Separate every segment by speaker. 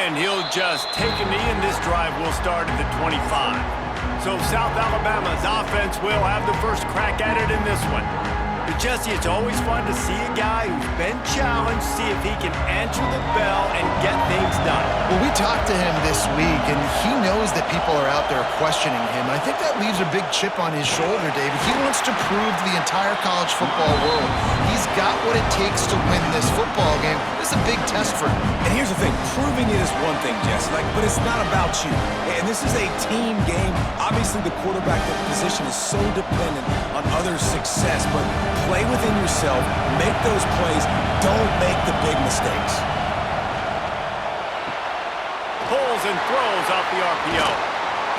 Speaker 1: And he'll just take a knee, and this drive will start at the 25. So South Alabama's offense will have the first crack at it in this one. But Jesse, it's always fun to see a guy who's been challenged, see if he can answer the bell and get things done.
Speaker 2: Well, we talked to him this week, and he knows that people are out there questioning him. I think that leaves a big chip on his shoulder, David. He wants to prove to the entire college football world he's got what it takes to win this football game. This is a big test for him.
Speaker 3: And here's the thing. Proving it is one thing, Jesse, but it's not about you. And this is a team game. Obviously, the quarterback position is so dependent on others' success, but play within yourself, make those plays, don't make the big mistakes.
Speaker 1: Pulls and throws off the RPO.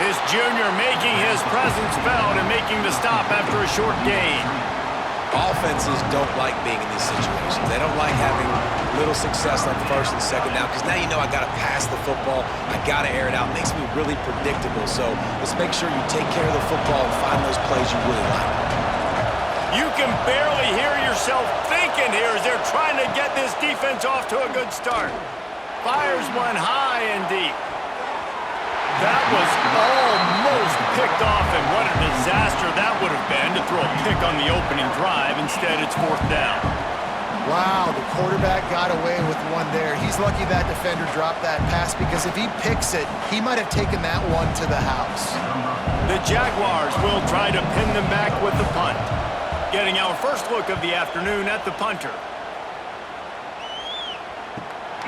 Speaker 1: This junior making his presence felt and making the stop after a short gain.
Speaker 3: Offenses don't like being in these situations. They don't like having little success on first and second down because now you know I got to pass the football. I got to air it out. It makes me really predictable. So let's make sure you take care of the football and find those plays you really like.
Speaker 1: You can barely hear yourself thinking here as they're trying to get this defense off to a good start. Fires one high and deep. That was almost picked off, and what a disaster that would have been to throw a pick on the opening drive. Instead, it's fourth down.
Speaker 2: Wow, the quarterback got away with one there. He's lucky that defender dropped that pass because if he picks it, he might have taken that one to the house.
Speaker 1: The Jaguars will try to pin them back with the punt. Getting our first look of the afternoon at the punter.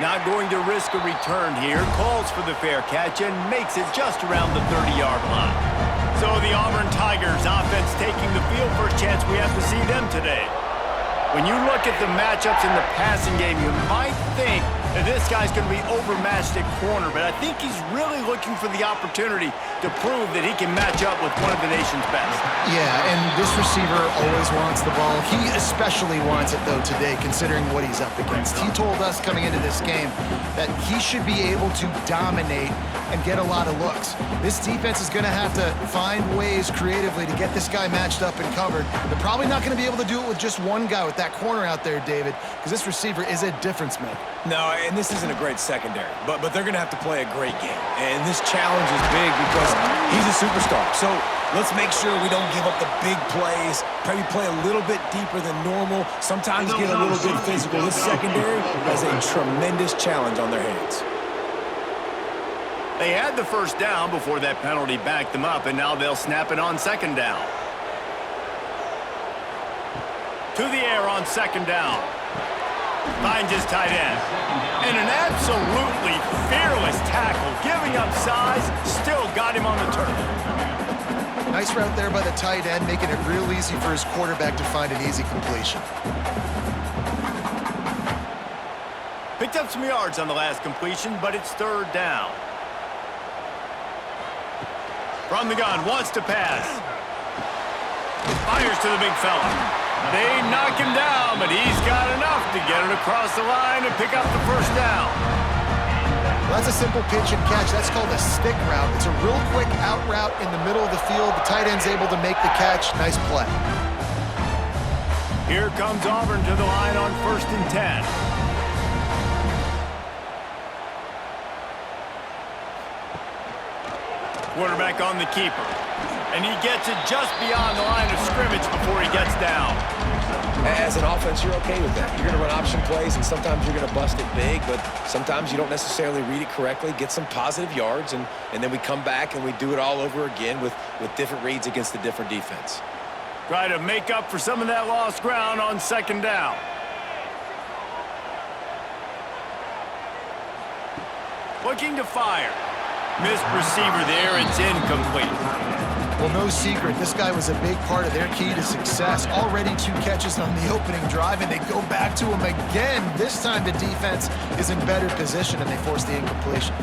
Speaker 1: Not going to risk a return here. Calls for the fair catch and makes it just around the 30-yard line. So the Auburn Tigers offense taking the field. First chance we have to see them today. When you look at the matchups in the passing game, you might think that this guy's going to be overmatched at corner, but I think he's really looking for the opportunity to prove that he can match up with one of the nation's best.
Speaker 2: Yeah, and this receiver always wants the ball. He especially wants it, though, today, considering what he's up against. He told us coming into this game that he should be able to dominate and get a lot of looks. This defense is going to have to find ways creatively to get this guy matched up and covered. They're probably not going to be able to do it with just one guy with that corner out there, David, because this receiver is a difference maker.
Speaker 3: No, and this isn't a great secondary, but they're going to have to play a great game. And this challenge is big because he's a superstar. So let's make sure we don't give up the big plays, maybe play a little bit deeper than normal, sometimes get a little bit physical. This secondary has a tremendous challenge on their hands.
Speaker 1: They had the first down before that penalty backed them up, and now they'll snap it on second down. To the air on second down. Finds his tight end. And an absolutely fearless tackle, giving up size, still got him on the turf.
Speaker 2: Nice route there by the tight end, making it real easy for his quarterback to find an easy completion.
Speaker 1: Picked up some yards on the last completion, but it's third down. From the gun, wants to pass. Fires to the big fella. They knock him down, but he's got enough to get it across the line and pick up the first down.
Speaker 2: Well, that's a simple pitch and catch. That's called a stick route. It's a real quick out route in the middle of the field. The tight end's able to make the catch. Nice play.
Speaker 1: Here comes Auburn to the line on 1st and 10. Quarterback on the keeper. And he gets it just beyond the line of scrimmage before he gets down.
Speaker 3: As an offense, you're okay with that. You're going to run option plays, and sometimes you're going to bust it big, but sometimes you don't necessarily read it correctly, get some positive yards, and then we come back and we do it all over again with different reads against the different defense.
Speaker 1: Try to make up for some of that lost ground on second down. Looking to fire. Missed receiver there. It's incomplete.
Speaker 2: Well, no secret. This guy was a big part of their key to success. Already 2 catches on the opening drive, and they go back to him again. This time the defense is in better position, and they force the incompletion.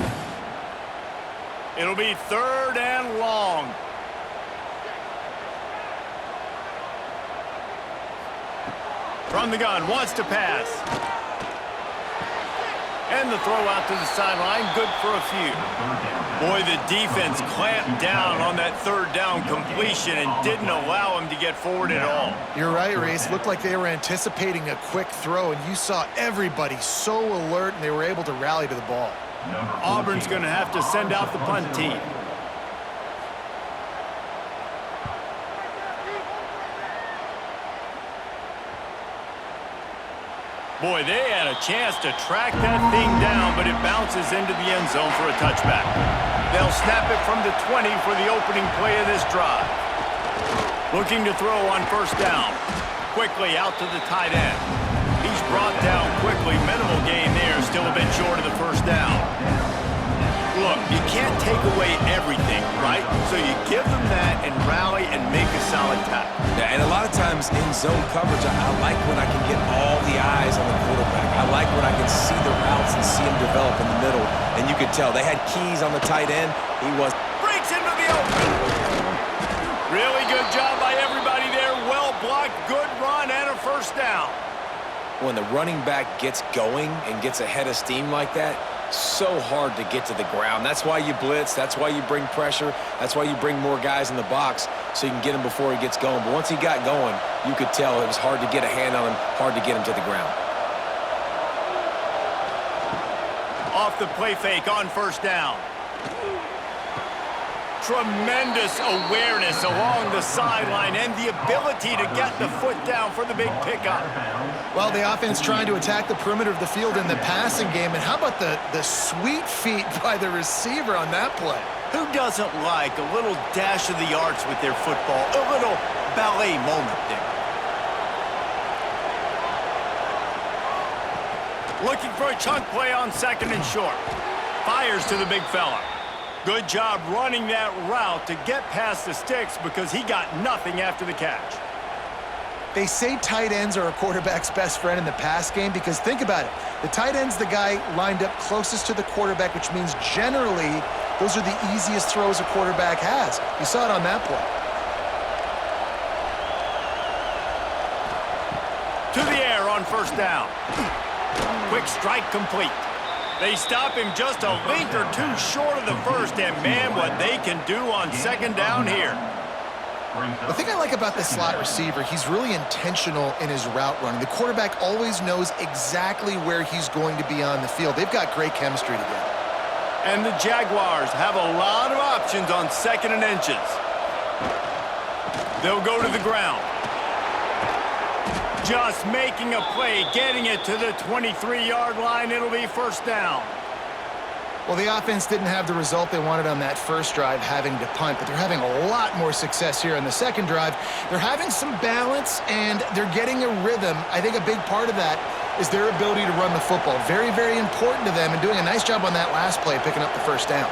Speaker 1: It'll be third and long. From the gun, wants to pass. And the throw out to the sideline, good for a few. Boy, the defense clamped down on that third down completion and didn't allow him to get forward at all.
Speaker 2: You're right, Reese. Looked like they were anticipating a quick throw, and you saw everybody so alert, and they were able to rally to the ball.
Speaker 1: Auburn's going to have to send out the punt team. Boy, they had a chance to track that thing down, but it bounces into the end zone for a touchback. They'll snap it from the 20 for the opening play of this drive. Looking to throw on first down. Quickly out to the tight end. He's brought down quickly. Minimal gain there, still a bit short of the first down. Look, you can't take away everything, right? So you give them that and rally and make a solid tackle.
Speaker 3: Yeah, and a lot of times in zone coverage, I like when I can get all the eyes on the quarterback. I like when I can see the routes and see them develop in the middle. And you could tell they had keys on the tight end. He was...
Speaker 1: Breaks into the open. Really good job by everybody there. Well blocked, good run, and a first down.
Speaker 3: When the running back gets going and gets ahead of steam like that, so hard to get to the ground. That's why you blitz. That's why you bring pressure. That's why you bring more guys in the box so you can get him before he gets going. But once he got going, you could tell it was hard to get a hand on him, hard to get him to the ground.
Speaker 1: Off the play fake on first down. Tremendous awareness along the sideline and the ability to get the foot down for the big pickup.
Speaker 2: Well, the offense trying to attack the perimeter of the field in the passing game. And how about the sweet feet by the receiver on that play?
Speaker 1: Who doesn't like a little dash of the arts with their football? A little ballet moment there. Looking for a chunk play on second and short. Fires to the big fella. Good job running that route to get past the sticks because he got nothing after the catch.
Speaker 2: They say tight ends are a quarterback's best friend in the pass game because think about it. The tight end's the guy lined up closest to the quarterback, which means generally those are the easiest throws a quarterback has. You saw it on that play.
Speaker 1: To the air on first down. Quick strike complete. They stop him just a link or two short of the first, and man, what they can do on second down here.
Speaker 2: The thing I like about the slot receiver, he's really intentional in his route running. The quarterback always knows exactly where he's going to be on the field. They've got great chemistry together.
Speaker 1: And the Jaguars have a lot of options on second and inches. They'll go to the ground. Just making a play, getting it to the 23-yard line. It'll be first down.
Speaker 2: Well, the offense didn't have the result they wanted on that first drive, having to punt, but they're having a lot more success here on the second drive. They're having some balance, and they're getting a rhythm. I think a big part of that is their ability to run the football. Very, very important to them, and doing a nice job on that last play, picking up the first down.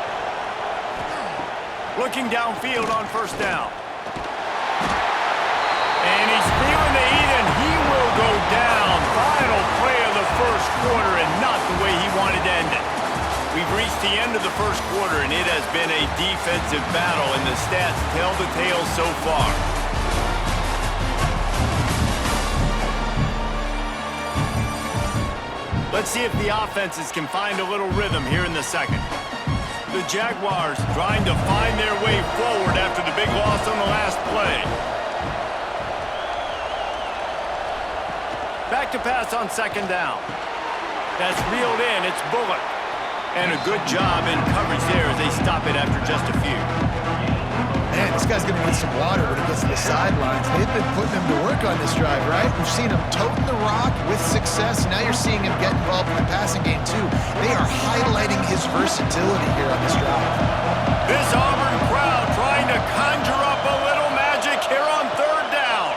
Speaker 1: Looking downfield on first down. And he's feeling the heat, and he will go down. Final play of the first quarter, and not the way he wanted to end it. We've reached the end of the first quarter, and it has been a defensive battle, and the stats tell the tale so far. Let's see if the offenses can find a little rhythm here in the second. The Jaguars trying to find their way forward after the big loss on the last play. Back to pass on second down. That's reeled in. It's Bullock. And a good job in coverage there as they stop it after just a few.
Speaker 2: Man, this guy's going to need some water when he gets to the sidelines. They've been putting him to work on this drive, right? We've seen him toting the rock with success. Now you're seeing him get involved in the passing game, too. They are highlighting his versatility here on this drive.
Speaker 1: This Auburn crowd trying to conjure up a little magic here on third down.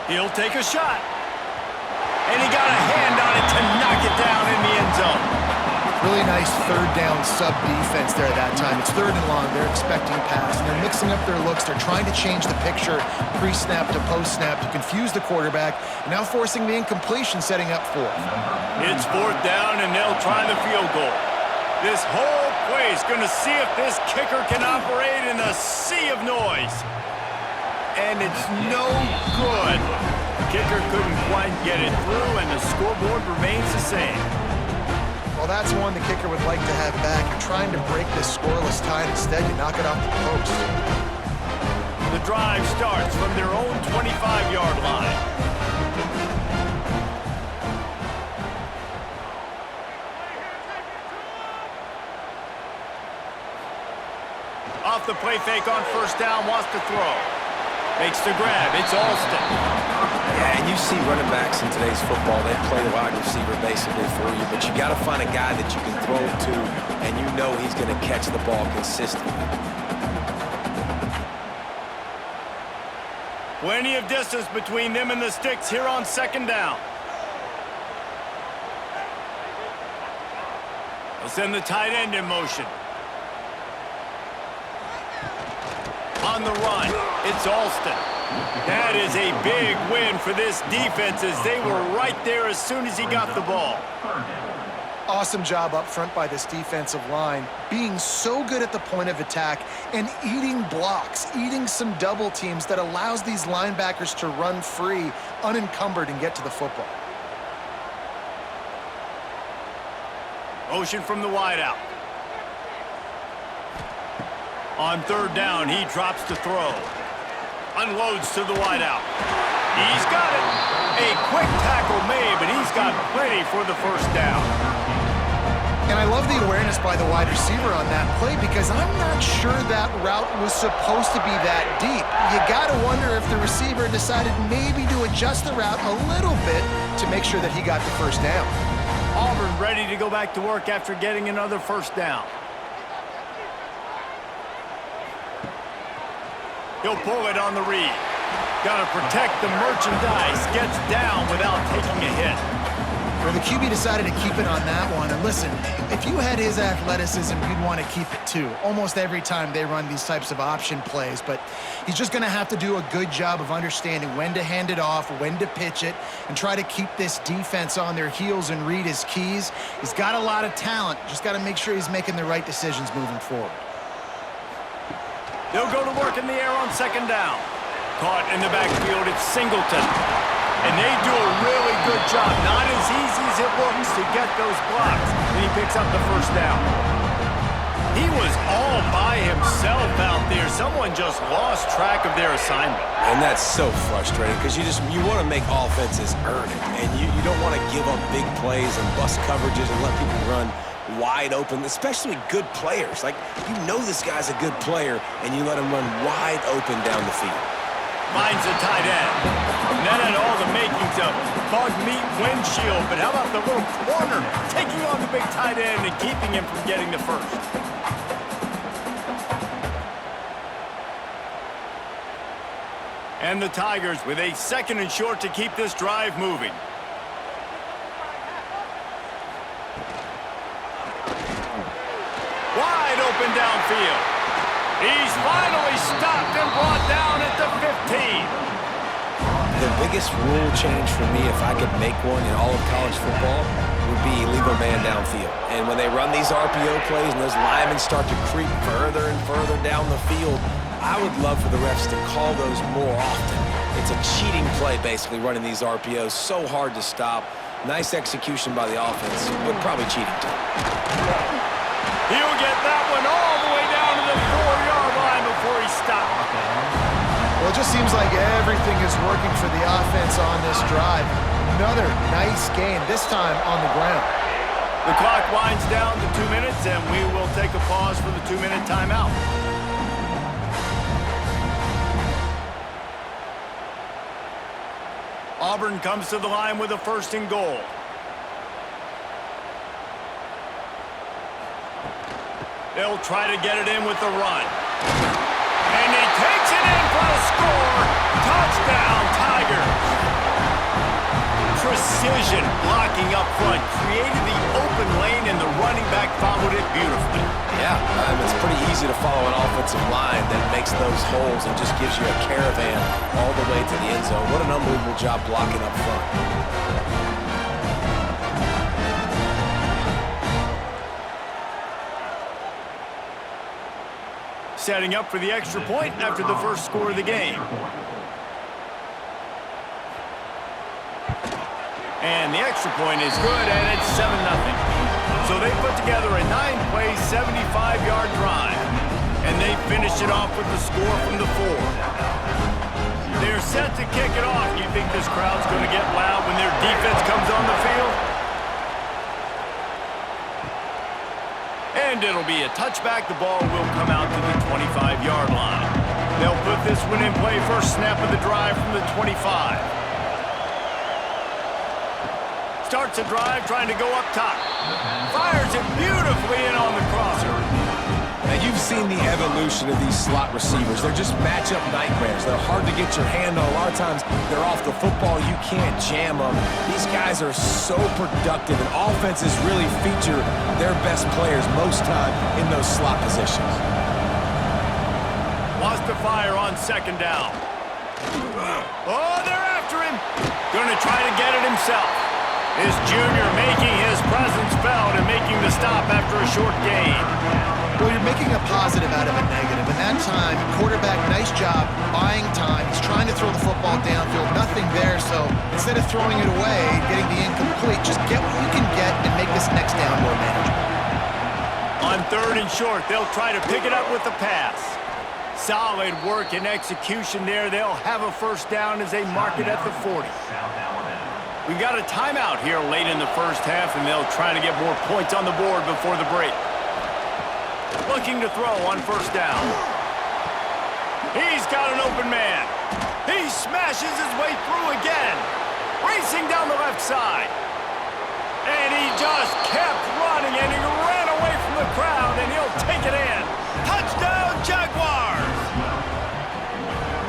Speaker 1: He'll take a shot. And he got a hand on it to knock it down in the end zone.
Speaker 2: Really nice third down sub-defense there that time. It's third and long. They're expecting pass, and they're mixing up their looks. They're trying to change the picture pre-snap to post-snap to confuse the quarterback, and now forcing the incompletion, setting up fourth.
Speaker 1: It's fourth down, and they'll try the field goal. This whole play is going to see if this kicker can operate in a sea of noise. And it's no good. Kicker couldn't quite get it through, and the scoreboard remains the same.
Speaker 2: Well, that's one the kicker would like to have back. You're trying to break this scoreless tie, and instead you knock it off the post.
Speaker 1: The drive starts from their own 25-yard line. off the play fake on first down, wants to throw. Makes the grab. It's Alston.
Speaker 3: Yeah, and you see running backs in today's football, they play the wide receiver basically for you, but you got to find a guy that you can throw it to, and you know he's going to catch the ball consistently.
Speaker 1: Plenty of distance between them and the sticks here on second down. They'll send the tight end in motion. On the run, it's Alston. That is a big win for this defense as they were right there as soon as he got the ball.
Speaker 2: Awesome job up front by this defensive line, being so good at the point of attack and eating blocks, eating some double teams that allows these linebackers to run free, unencumbered, and get to the football.
Speaker 1: Motion from the wideout. On third down, he drops to throw. Unloads to the wideout. He's got it. A quick tackle made, but he's got plenty for the first down.
Speaker 2: And I love the awareness by the wide receiver on that play because I'm not sure that route was supposed to be that deep. You got to wonder if the receiver decided maybe to adjust the route a little bit to make sure that he got the first down.
Speaker 1: Auburn ready to go back to work after getting another first down. He'll pull it on the read. Got to protect the merchandise. Gets down without taking a hit.
Speaker 2: Well, the QB decided to keep it on that one. And listen, if you had his athleticism, you'd want to keep it too. Almost every time they run these types of option plays. But he's just going to have to do a good job of understanding when to hand it off, when to pitch it, and try to keep this defense on their heels and read his keys. He's got a lot of talent. Just got to make sure he's making the right decisions moving forward.
Speaker 1: They'll go to work in the air on second down. Caught in the backfield, it's Singleton. And they do a really good job. Not as easy as it looks to get those blocks. And he picks up the first down. He was all by himself out there. Someone just lost track of their assignment.
Speaker 3: And that's so frustrating because you want to make offenses earn it. And you don't want to give up big plays and bust coverages and let people run wide open, especially good players. Like, you know this guy's a good player, and you let him run wide open down the field.
Speaker 1: Finds a tight end. And that had all the makings of bug meat windshield, but how about the little corner taking on the big tight end and keeping him from getting the first? And the Tigers with a second and short to keep this drive moving. Wide open downfield. He's finally stopped and brought down at the 15.
Speaker 3: The biggest rule change for me, if I could make one in all of college football, would be leave a man downfield. And when they run these RPO plays and those linemen start to creep further and further down the field, I would love for the refs to call those more often. It's a cheating play, basically, running these RPOs. So hard to stop. Nice execution by the offense, but probably cheating too.
Speaker 1: He'll get that one all the way down to the 4-yard line before he stopped.
Speaker 2: Well, it just seems like everything is working for the offense on this drive. Another nice game, this time on the ground.
Speaker 1: The clock winds down to 2 minutes, and we will take a pause for the 2-minute timeout. Auburn comes to the line with a first and goal. They'll try to get it in with the run. And he takes it in for a score. Touchdown, Tigers. Precision blocking up front created the open lane, and the running back followed it beautifully.
Speaker 3: Yeah, it's pretty easy to follow an offensive line that makes those holes and just gives you a caravan all the way to the end zone. What an unbelievable job blocking up front.
Speaker 1: Setting up for the extra point after the first score of the game. And the extra point is good, and it's 7-0. So they put together a 9-play, 75-yard drive. And they finish it off with the score from the 4. They're set to kick it off. You think this crowd's going to get loud when their defense comes on the field? And it'll be a touchback. The ball will come out to the 25-yard line. They'll put this one in play. First snap of the drive from the 25. Starts a drive trying to go up top. Fires it beautifully in on the crosser.
Speaker 3: Now, you've seen the evolution of these slot receivers. They're just matchup nightmares. They're hard to get your hand on. A lot of times, they're off the football. You can't jam them. These guys are so productive, and offenses really feature their best players most time in those slot positions.
Speaker 1: Wants to fire on second down. Oh, they're after him. Going to try to get it himself. His junior making his presence felt and making the stop after a short gain.
Speaker 2: Well, you're making a positive out of a negative. In that time, quarterback, nice job, buying time. He's trying to throw the football downfield. Nothing there, so instead of throwing it away, getting the incomplete, just get what you can get and make this next down more manageable.
Speaker 1: On third and short, they'll try to pick it up with the pass. Solid work and execution there. They'll have a first down as they mark it at the 40. We've got a timeout here late in the first half, and they'll try to get more points on the board before the break. Looking to throw on first down. He's got an open man. He smashes his way through again. Racing down the left side. And he just kept running, and he ran away from the crowd, and he'll take it in. Touchdown, Jaguars!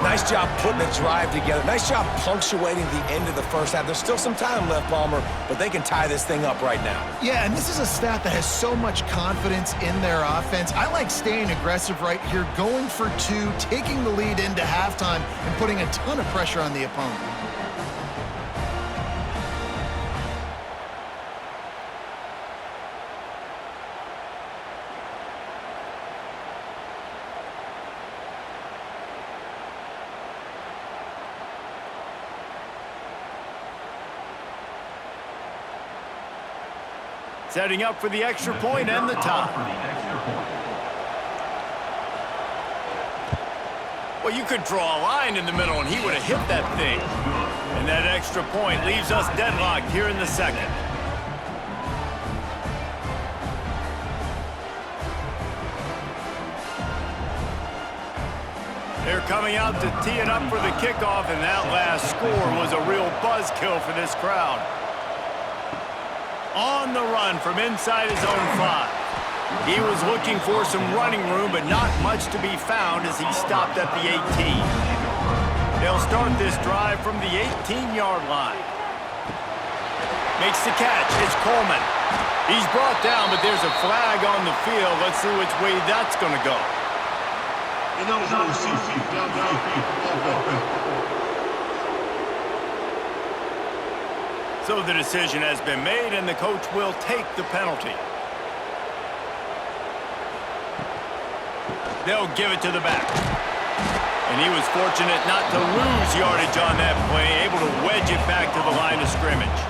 Speaker 3: Nice job putting the drive together. Nice job punctuating the end of the first half. There's still some time left, Palmer, but they can tie this thing up right now.
Speaker 2: Yeah, and this is a staff that has so much confidence in their offense. I like staying aggressive right here, going for two, taking the lead into halftime, and putting a ton of pressure on the opponent.
Speaker 1: Setting up for the extra point and the tie. Well, you could draw a line in the middle, and he would have hit that thing. And that extra point leaves us deadlocked here in the second. They're coming out to tee it up for the kickoff, and that last score was a real buzzkill for this crowd. On the run from inside his own 5. He was looking for some running room, but not much to be found as he stopped at the 18. They'll start this drive from the 18-yard line. Makes the catch. It's Coleman. He's brought down, but there's a flag on the field. Let's see which way that's going to go. So the decision has been made, and the coach will take the penalty. They'll give it to the back. And he was fortunate not to lose yardage on that play, able to wedge it back to the line of scrimmage.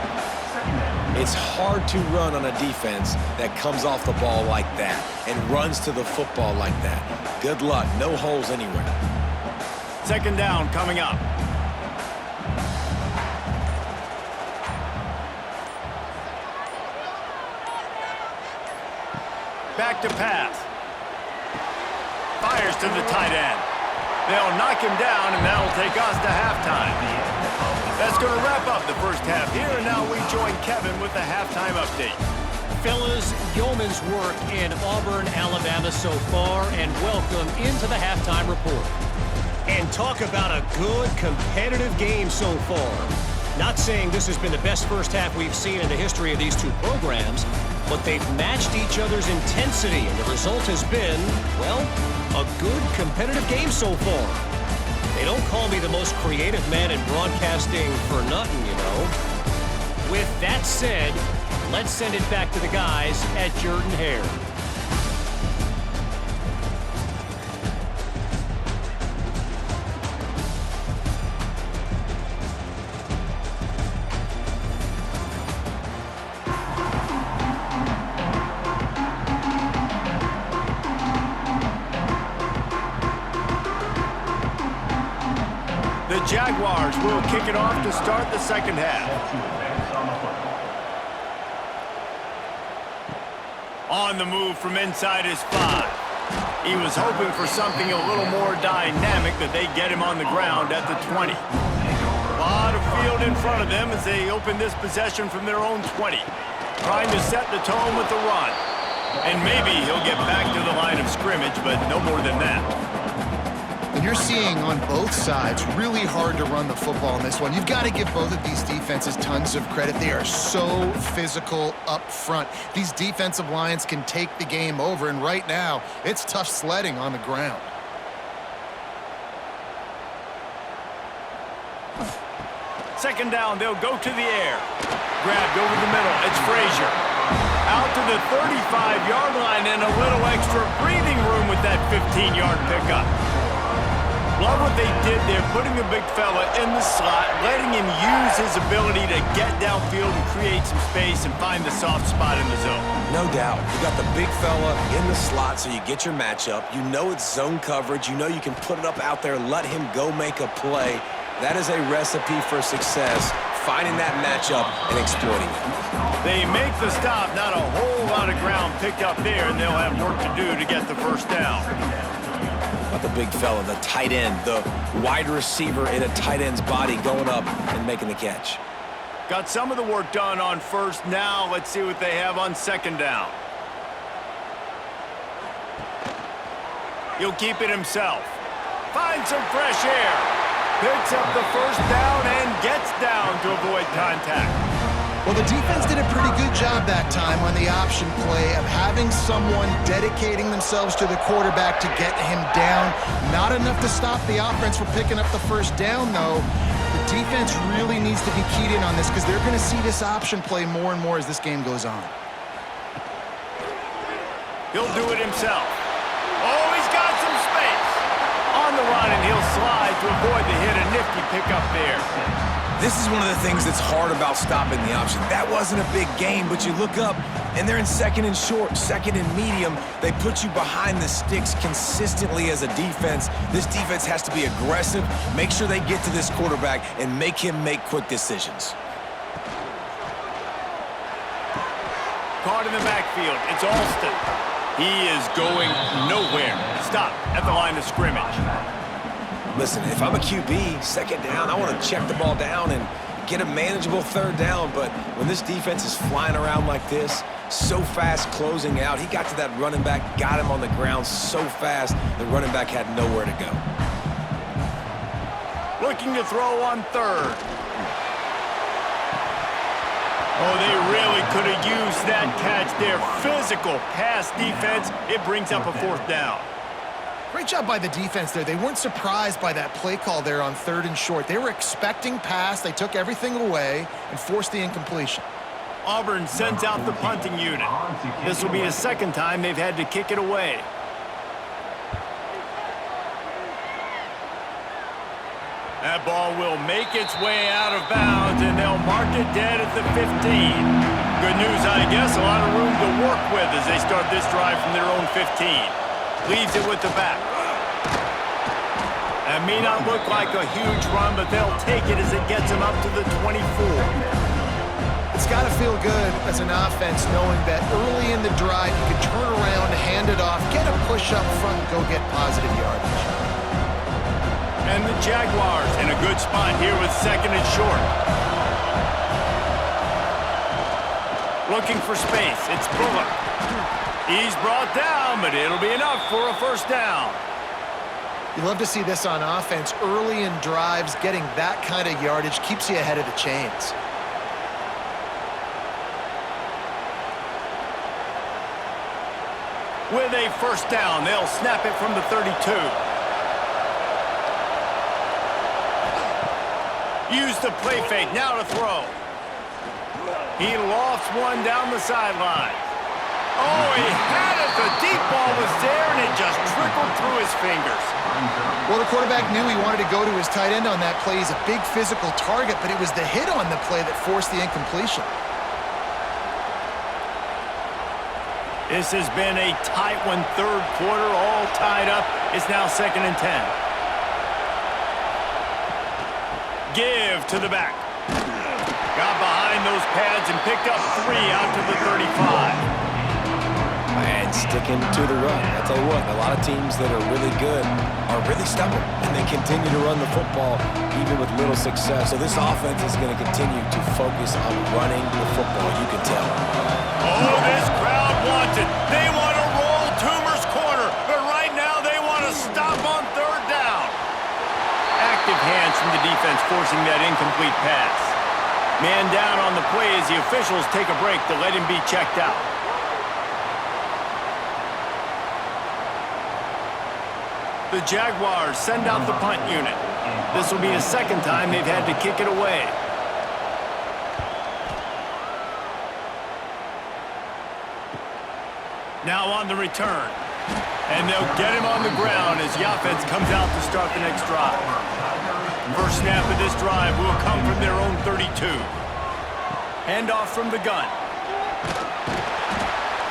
Speaker 3: It's hard to run on a defense that comes off the ball like that and runs to the football like that. Good luck. No holes anywhere.
Speaker 1: Second down coming up. Back to pass. Fires to the tight end. They'll knock him down, and that'll take us to halftime. That's going to wrap up the first half here, and now we join Kevin with the halftime update.
Speaker 4: Fellas, yeoman's work in Auburn, Alabama so far, and welcome into the halftime report. And talk about a good, competitive game so far. Not saying this has been the best first half we've seen in the history of these two programs, but they've matched each other's intensity, and the result has been, well, a good competitive game so far. They don't call me the most creative man in broadcasting for nothing, you know. With that said, let's send it back to the guys at Jordan-Hare.
Speaker 1: The Jaguars will kick it off to start the second half. On the move from inside his 5. He was hoping for something a little more dynamic, but they get him on the ground at the 20. A lot of field in front of them as they open this possession from their own 20. Trying to set the tone with the run. And maybe he'll get back to the line of scrimmage, but no more than that.
Speaker 2: And you're seeing on both sides really hard to run the football in this one. You've got to give both of these defenses tons of credit. They are so physical up front. These defensive lines can take the game over, and right now, it's tough sledding on the ground.
Speaker 1: Second down, they'll go to the air. Grabbed over the middle, it's Frazier. Out to the 35-yard line and a little extra breathing room with that 15-yard pickup. Love what they did there, putting the big fella in the slot, letting him use his ability to get downfield and create some space and find the soft spot in the zone.
Speaker 3: No doubt. You got the big fella in the slot, so you get your matchup. You know it's zone coverage. You know you can put it up out there, let him go make a play. That is a recipe for success, finding that matchup and exploiting it.
Speaker 1: They make the stop, not a whole lot of ground picked up there, and they'll have work to do to get the first down.
Speaker 3: About the big fella, the tight end, the wide receiver in a tight end's body going up and making the catch.
Speaker 1: Got some of the work done on first. Now let's see what they have on second down. He'll keep it himself. Finds some fresh air. Picks up the first down and gets down to avoid contact.
Speaker 2: Well, the defense did a pretty good job that time on the option play of having someone dedicating themselves to the quarterback to get him down. Not enough to stop the offense from picking up the first down, though. The defense really needs to be keyed in on this because they're going to see this option play more and more as this game goes on.
Speaker 1: He'll do it himself. Oh, he's got some space. On the run, and he'll slide to avoid the hit. A nifty pickup there.
Speaker 3: This is one of the things that's hard about stopping the option. That wasn't a big game, but you look up, and they're in second and short, second and medium. They put you behind the sticks consistently as a defense. This defense has to be aggressive, make sure they get to this quarterback, and make him make quick decisions.
Speaker 1: Caught in the backfield. It's Alston. He is going nowhere. Stop at the line of scrimmage.
Speaker 3: Listen, if I'm a QB, second down, I want to check the ball down and get a manageable third down. But when this defense is flying around like this, so fast closing out, he got to that running back, got him on the ground so fast, the running back had nowhere to go.
Speaker 1: Looking to throw on third. Oh, they really could have used that catch there. Physical pass defense. It brings up a fourth down.
Speaker 2: Great job by the defense there. They weren't surprised by that play call there on third and short. They were expecting pass. They took everything away and forced the incompletion.
Speaker 1: Auburn sends out the punting unit. This will be the second time they've had to kick it away. That ball will make its way out of bounds, and they'll mark it dead at the 15. Good news, I guess. A lot of room to work with as they start this drive from their own 15. Leaves it with the back. That may not look like a huge run, but they'll take it as it gets them up to the 24.
Speaker 2: It's got to feel good as an offense knowing that early in the drive you can turn around, hand it off, get a push up front, and go get positive yardage.
Speaker 1: And the Jaguars in a good spot here with second and short. Looking for space. It's Bullock. He's brought down, but it'll be enough for a first down.
Speaker 2: You love to see this on offense. Early in drives, getting that kind of yardage keeps you ahead of the chains.
Speaker 1: With a first down, they'll snap it from the 32. Use the play fake, now to throw. He lofts one down the sideline. Oh, he had it. The deep ball was there, and it just trickled through his fingers.
Speaker 2: Well, the quarterback knew he wanted to go to his tight end on that play. He's a big physical target, but it was the hit on the play that forced the incompletion.
Speaker 1: This has been a tight one, third quarter, all tied up. It's now second and 10. Give to the back. Got behind those pads and picked up 3 out to the 35.
Speaker 3: and sticking to the run. I'll tell you what, a lot of teams that are really good are really stubborn, and they continue to run the football even with little success. So this offense is going to continue to focus on running the football, you can tell.
Speaker 1: Oh, this crowd wants it. They want to roll Toomer's corner, but right now they want to stop on third down. Active hands from the defense forcing that incomplete pass. Man down on the play as the officials take a break to let him be checked out. The Jaguars send out the punt unit. This will be the second time they've had to kick it away. Now on the return. And they'll get him on the ground as the offense comes out to start the next drive. First snap of this drive will come from their own 32. Handoff from the gun.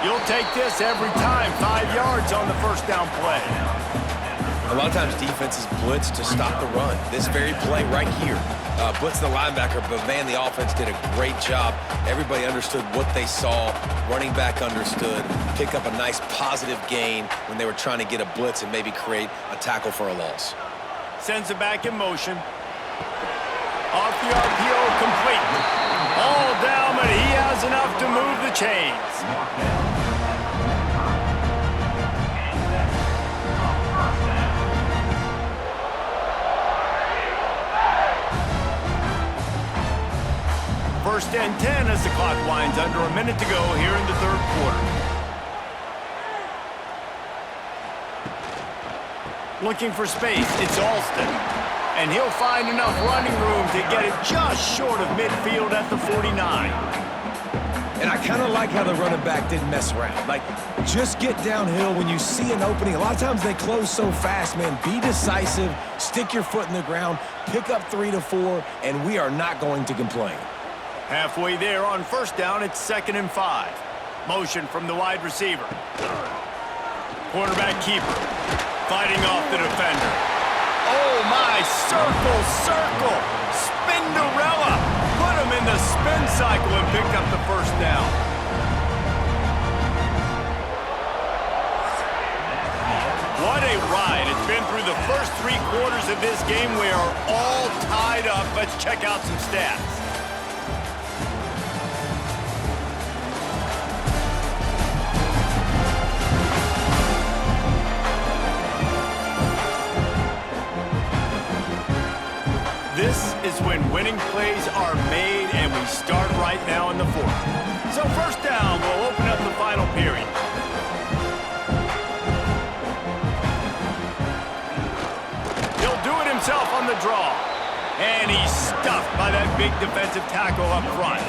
Speaker 1: You'll take this every time. 5 yards on the first down play.
Speaker 3: A lot of times defenses blitz to stop the run. This very play right here, blitz the linebacker, but man, the offense did a great job. Everybody understood what they saw. Running back understood. Pick up a nice positive gain when they were trying to get a blitz and maybe create a tackle for a loss.
Speaker 1: Sends it back in motion. Off the RPO, complete. All down, but he has enough to move the chains. First and 10 as the clock winds under a minute to go here in the third quarter. Looking for space, it's Alston. And he'll find enough running room to get it just short of midfield at the 49.
Speaker 3: And I kind of like how the running back didn't mess around. Like, just get downhill when you see an opening. A lot of times they close so fast, man. Be decisive, stick your foot in the ground, pick up 3 to 4, and we are not going to complain.
Speaker 1: Halfway there on first down, it's 2nd and 5. Motion from the wide receiver. Quarterback keeper. Fighting off the defender. Oh my, circle. Spinderella. Put him in the spin cycle and picked up the first down. What a ride. It's been through the first 3 quarters of this game. We are all tied up. Let's check out some stats. This is when winning plays are made, and we start right now in the fourth. So first down will open up the final period. He'll do it himself on the draw. And he's stuffed by that big defensive tackle up front.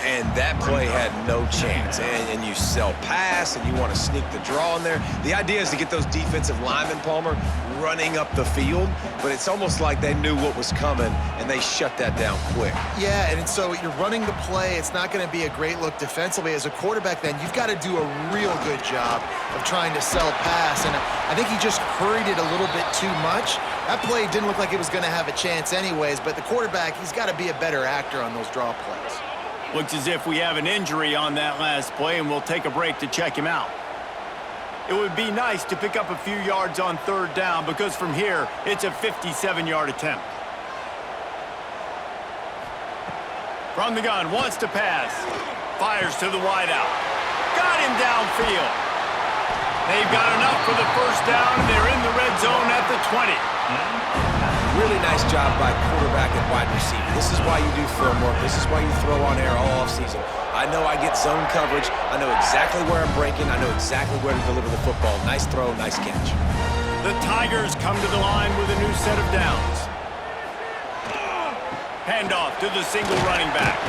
Speaker 3: And that play had no chance. And you sell pass, and you want to sneak the draw in there. The idea is to get those defensive linemen, Palmer, running up the field. But it's almost like they knew what was coming, and they shut that down quick.
Speaker 2: Yeah, and so you're running the play. It's not going to be a great look defensively. As a quarterback, then, you've got to do a real good job of trying to sell pass. And I think he just hurried it a little bit too much. That play didn't look like it was going to have a chance anyways, but the quarterback, he's got to be a better actor on those draw plays.
Speaker 1: Looks as if we have an injury on that last play, and we'll take a break to check him out. It would be nice to pick up a few yards on third down, because from here, it's a 57-yard attempt. From the gun, wants to pass. Fires to the wideout. Got him downfield. They've got enough for the first down, and they're in the red zone at the 20.
Speaker 3: Really nice job by quarterback and wide receiver. This is why you do film work. This is why you throw on air all offseason. I know I get zone coverage. I know exactly where I'm breaking. I know exactly where to deliver the football. Nice throw, nice catch.
Speaker 1: The Tigers come to the line with a new set of downs. Handoff to the single running back.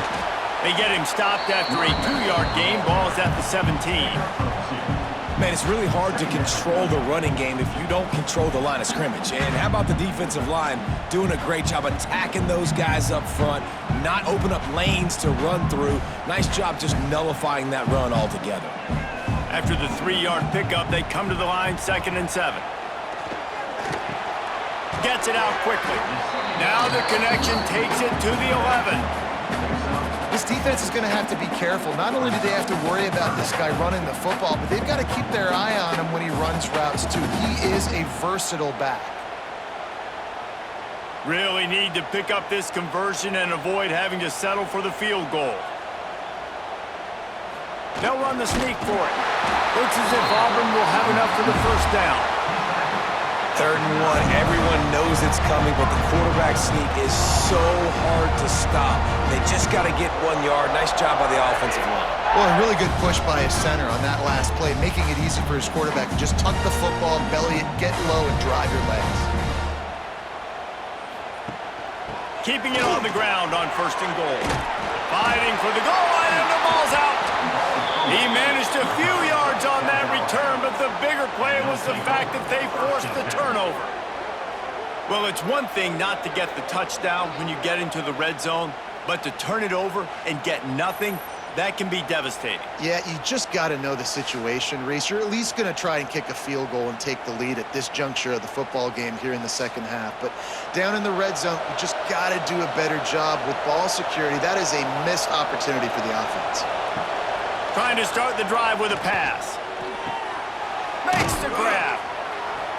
Speaker 1: They get him stopped after a 2-yard gain. Ball's at the 17.
Speaker 3: Man, it's really hard to control the running game if you don't control the line of scrimmage. And how about the defensive line doing a great job attacking those guys up front, not open up lanes to run through. Nice job just nullifying that run altogether.
Speaker 1: After the 3-yard pickup, they come to the line 2nd and 7. Gets it out quickly. Now the connection takes it to the 11.
Speaker 2: This defense is going to have to be careful. Not only do they have to worry about this guy running the football, but they've got to keep their eye on him when he runs routes, too. He is a versatile back.
Speaker 1: Really need to pick up this conversion and avoid having to settle for the field goal. They'll run the sneak for it. Looks as if Auburn will have enough for the first down.
Speaker 3: 3rd and 1, everyone knows it's coming, but the quarterback sneak is so hard to stop. They just got to get 1 yard. Nice job by the offensive line.
Speaker 2: Well, a really good push by his center on that last play, making it easy for his quarterback to just tuck the football, belly it, get low, and drive your legs.
Speaker 1: Keeping it on the ground on 1st and goal. Fighting for the goal line, and the ball's out. He managed a few yards on that return, but the bigger play was the fact that they forced the turnover. Well, it's one thing not to get the touchdown when you get into the red zone, but to turn it over and get nothing, that can be devastating.
Speaker 2: Yeah, you just got to know the situation, Reese. You're at least going to try and kick a field goal and take the lead at this juncture of the football game here in the 2nd half. But down in the red zone, you just got to do a better job with ball security. That is a missed opportunity for the offense.
Speaker 1: Trying to start the drive with a pass. Makes the grab.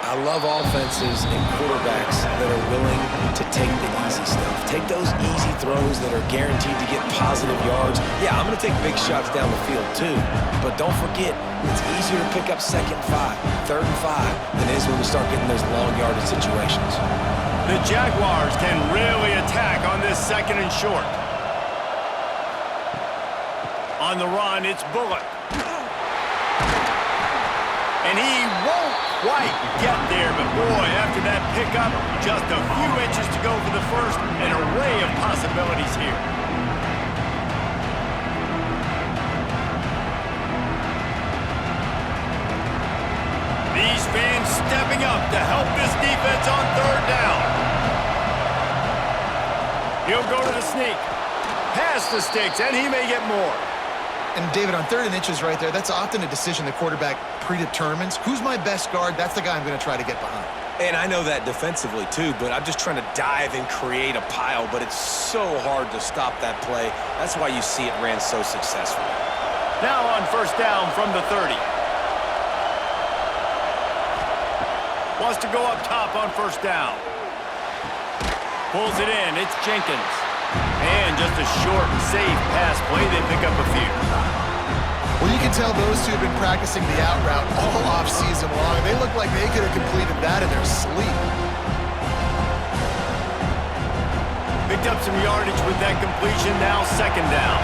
Speaker 3: I love offenses and quarterbacks that are willing to take the easy stuff. Take those easy throws that are guaranteed to get positive yards. Yeah, I'm going to take big shots down the field too. But don't forget, it's easier to pick up 2nd and 5, 3rd and 5 than it is when we start getting those long yardage situations.
Speaker 1: The Jaguars can really attack on this 2nd and short. On the run, it's Bullock. And he won't quite get there, but boy, after that pickup, just a few inches to go for the first, an array of possibilities here. These fans stepping up to help this defense on 3rd down. He'll go to the sneak. Pass the sticks, and he may get more.
Speaker 2: And, David, on 3rd and inches right there, that's often a decision the quarterback predetermines. Who's my best guard? That's the guy I'm going to try to get behind.
Speaker 3: And I know that defensively, too, but I'm just trying to dive and create a pile, but it's so hard to stop that play. That's why you see it ran so successfully.
Speaker 1: Now on 1st down from the 30. Wants to go up top on 1st down. Pulls it in. It's Jenkins. And just a short and safe pass play. They pick up a few.
Speaker 2: Well, you can tell those two have been practicing the out route all off-season long. They look like they could have completed that in their sleep.
Speaker 1: Picked up some yardage with that completion. Now 2nd down.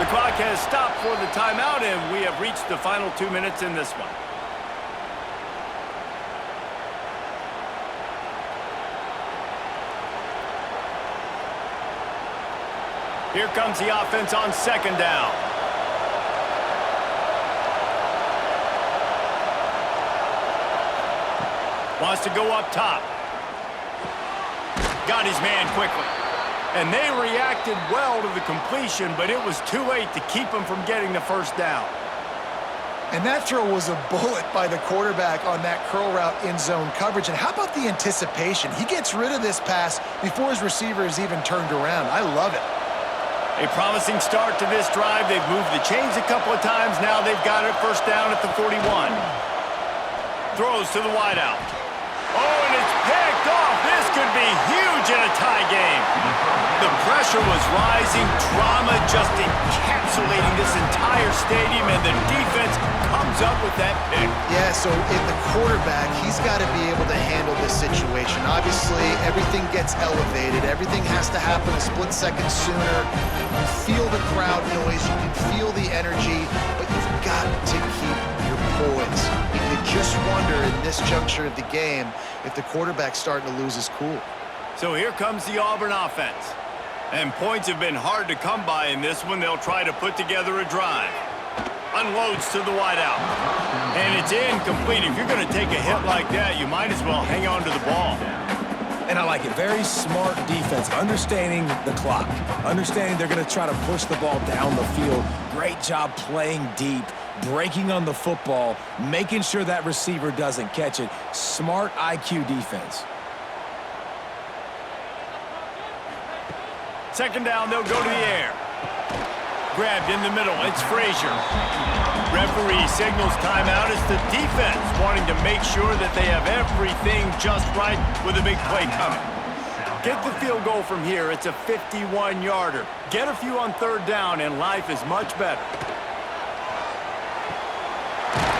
Speaker 1: The clock has stopped for the timeout, and we have reached the final 2 minutes in this one. Here comes the offense on 2nd down. Wants to go up top. Got his man quickly. And they reacted well to the completion, but it was too late to keep him from getting the 1st down.
Speaker 2: And that throw was a bullet by the quarterback on that curl route in zone coverage. And how about the anticipation? He gets rid of this pass before his receiver is even turned around. I love it.
Speaker 1: A promising start to this drive. They've moved the chains a couple of times. Now they've got it 1st down at the 41. Throws to the wideout. Oh, and it's picked off. This could be huge in a tie game. The pressure was rising. Drama just encapsulating this entire stadium, and the defense comes up with that pick.
Speaker 2: Yeah, so in the quarterback, he's got to be able to handle this situation. Obviously, everything gets elevated. Everything has to happen a split second sooner. You feel the crowd noise. You can feel the energy, but you've got to keep your poise. You just wonder in this juncture of the game if the quarterback's starting to lose his cool.
Speaker 1: So here comes the Auburn offense. And points have been hard to come by in this one. They'll try to put together a drive. Unloads to the wideout. And it's incomplete. If you're going to take a hit like that, you might as well hang on to the ball.
Speaker 3: And I like it. Very smart defense. Understanding the clock. Understanding they're going to try to push the ball down the field. Great job playing deep. Breaking on the football. Making sure that receiver doesn't catch it. Smart IQ defense.
Speaker 1: Second down, they'll go to the air. Grabbed in the middle, it's Frazier. Referee signals timeout. It's the defense wanting to make sure that they have everything just right with a big play coming. Get the field goal from here. It's a 51-yarder. Get a few on third down, and life is much better.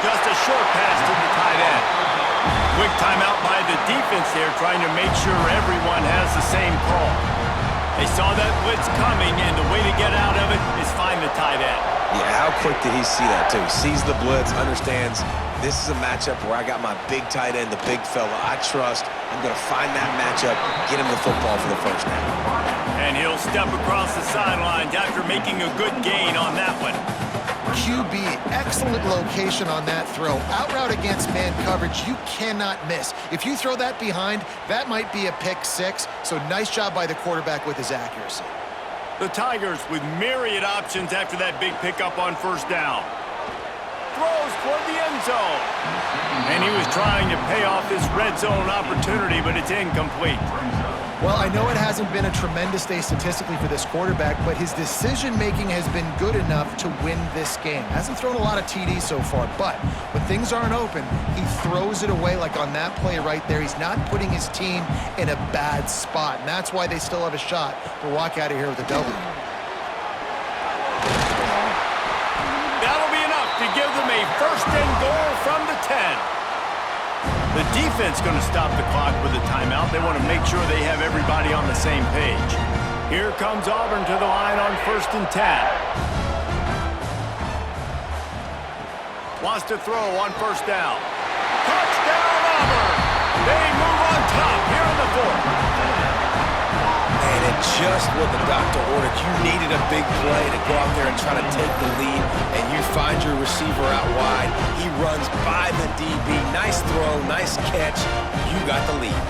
Speaker 1: Just a short pass to the tight end. Quick timeout by the defense there, trying to make sure everyone has the same call. They saw that blitz coming, and the way to get out of it is find the tight end.
Speaker 3: Yeah, how quick did he see that, too? Sees the blitz, understands this is a matchup where I got my big tight end, the big fella I trust. I'm going to find that matchup, get him the football for the first down.
Speaker 1: And he'll step across the sidelines after making a good gain on that one.
Speaker 2: QB, excellent location on that throw. Out route against man coverage, you cannot miss. If you throw that behind, that might be a pick six. So nice job by the quarterback with his accuracy.
Speaker 1: The Tigers with myriad options after that big pickup on first down. Throws toward the end zone. And he was trying to pay off this red zone opportunity, but it's incomplete.
Speaker 2: Well, I know it hasn't been a tremendous day statistically for this quarterback, but his decision-making has been good enough to win this game. Hasn't thrown a lot of TDs so far, but when things aren't open, he throws it away like on that play right there. He's not putting his team in a bad spot, and that's why they still have a shot to walk out of here with a W.
Speaker 1: That'll be enough to give them a first and goal from the 10. The defense going to stop the clock with a timeout. They want to make sure they have everybody on the same page. Here comes Auburn to the line on 1st and 10. Wants to throw on first down. Touchdown, Auburn! They move on top here in the 4th.
Speaker 3: And just what the doctor ordered. You needed a big play to go out there and try to take the lead, and you find your receiver out wide. He runs by the DB. Nice throw, nice catch. You got the lead.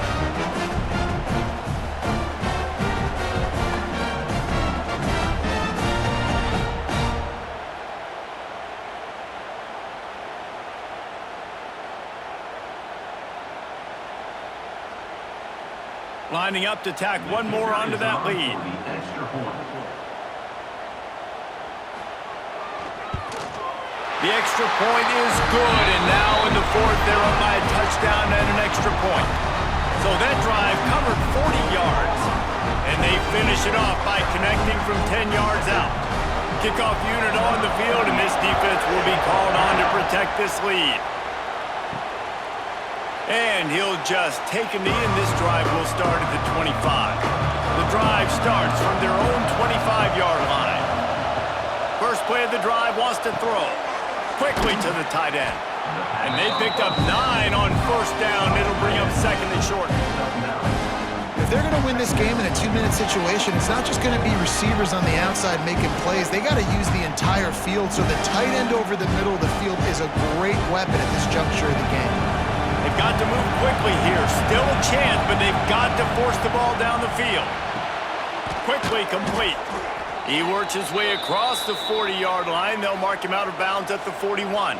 Speaker 1: Lining up to tack one more onto that lead. The extra point is good, and now in the 4th, they're up by a touchdown and an extra point. So that drive covered 40 yards, and they finish it off by connecting from 10 yards out. Kickoff unit on the field, and this defense will be called on to protect this lead. And he'll just take a knee, and this drive will start at the 25. The drive starts from their own 25-yard line. First play of the drive wants to throw. Quickly to the tight end. And they picked up 9 on first down. It'll bring up 2nd and short.
Speaker 2: If they're going to win this game in a 2-minute situation, it's not just going to be receivers on the outside making plays. They got to use the entire field, so the tight end over the middle of the field is a great weapon at this juncture of the game.
Speaker 1: They've got to move quickly here. Still a chance, but they've got to force the ball down the field. Quickly complete. He works his way across the 40-yard line. They'll mark him out of bounds at the 41.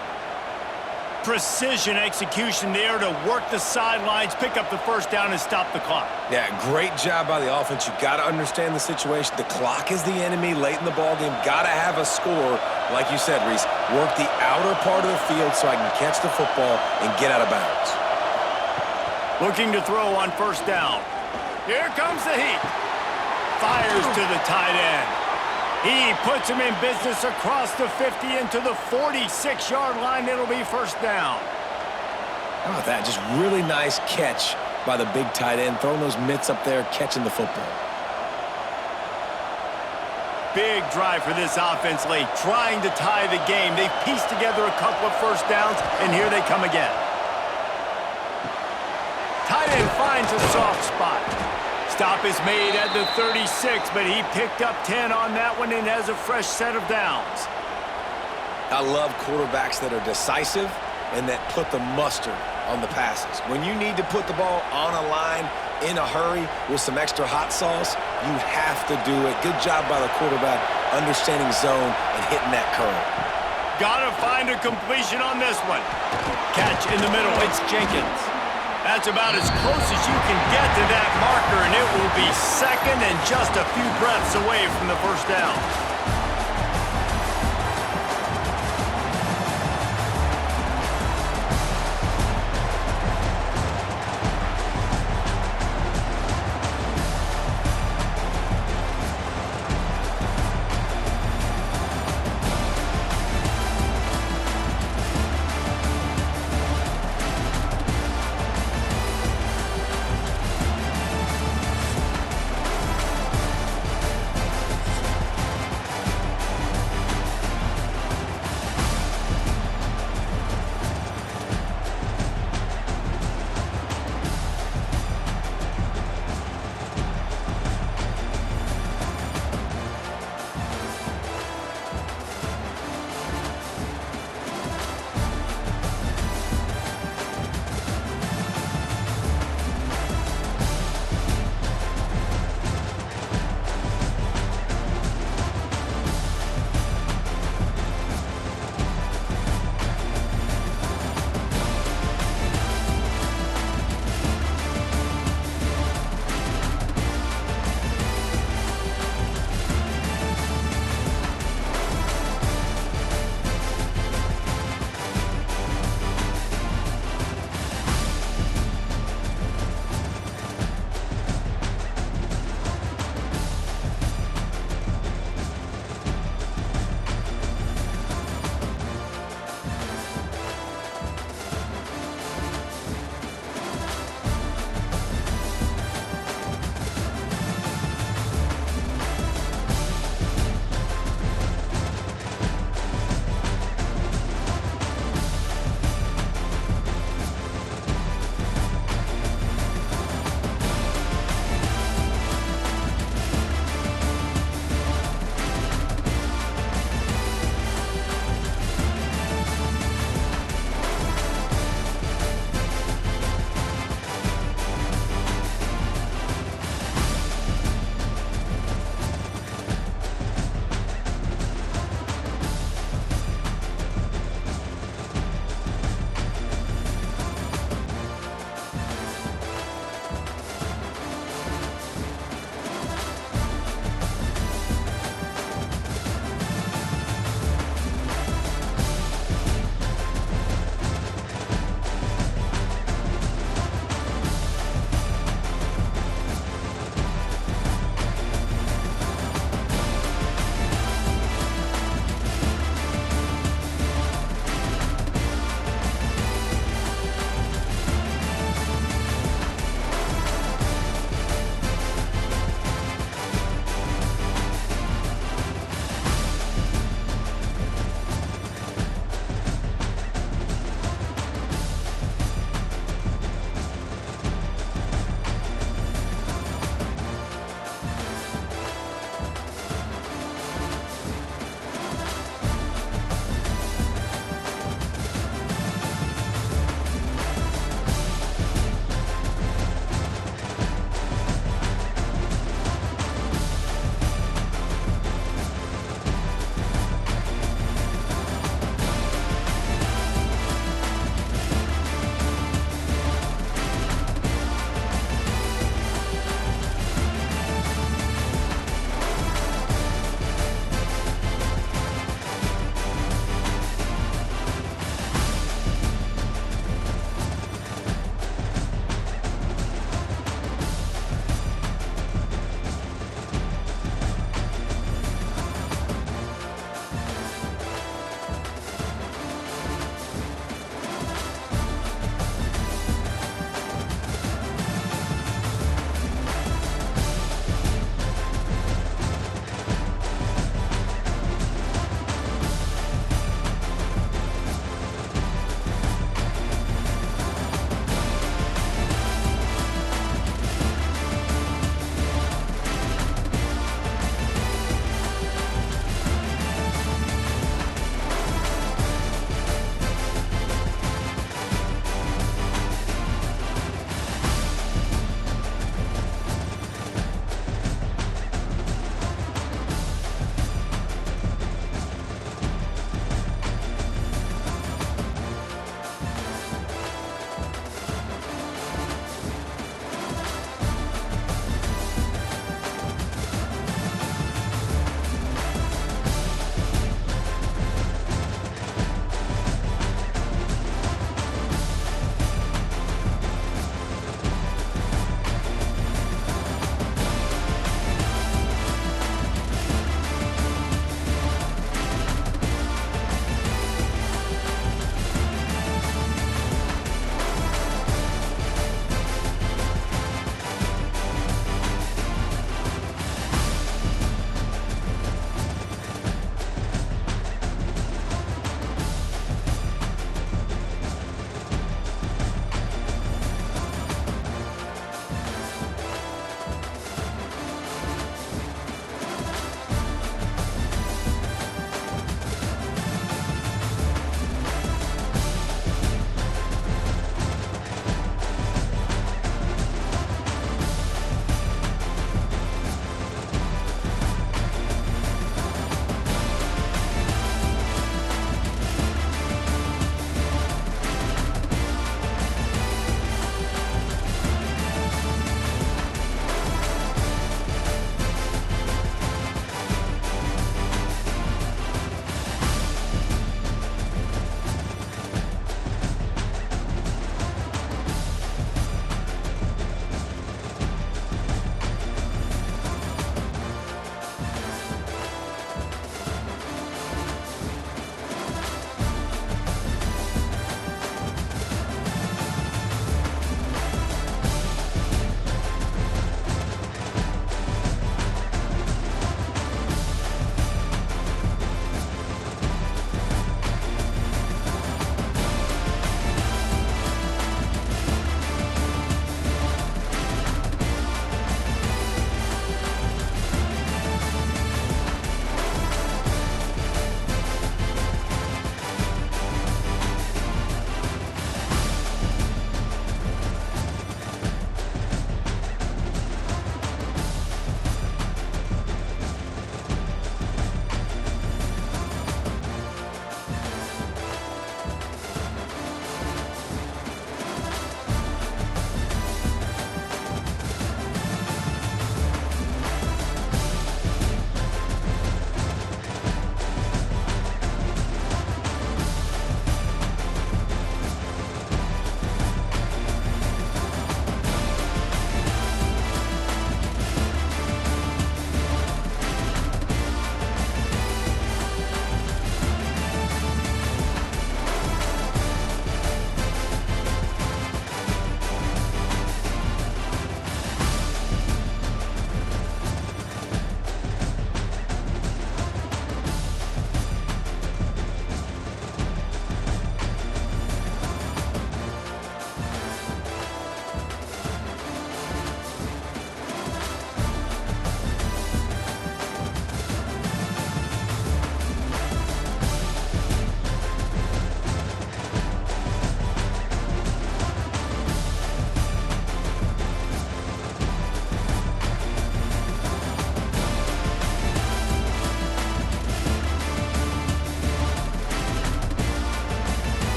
Speaker 1: Precision execution there to work the sidelines, pick up the first down, and stop the clock.
Speaker 3: Yeah, great job by the offense. You got to understand the situation. The clock is the enemy late in the ballgame. Got to have a score. Like you said, Reese, work the outer part of the field so I can catch the football and get out of bounds.
Speaker 1: Looking to throw on first down. Here comes the heat. Fires to the tight end. He puts him in business across the 50 into the 46-yard line. It'll be first down.
Speaker 3: How about that? Just really nice catch by the big tight end, throwing those mitts up there, catching the football.
Speaker 1: Big drive for this offense late, trying to tie the game. They've pieced together a couple of first downs, and here they come again. Tight end finds a soft spot. Stop is made at the 36, but he picked up 10 on that one and has a fresh set of downs.
Speaker 3: I love quarterbacks that are decisive and that put the mustard on the passes. When you need to put the ball on a line in a hurry with some extra hot sauce, you have to do it. Good job by the quarterback understanding zone and hitting that curve.
Speaker 1: Gotta find a completion on this one. Catch in the middle, it's Jenkins. That's about as close as you can get to that marker, and it will be second and just a few breaths away from the first down.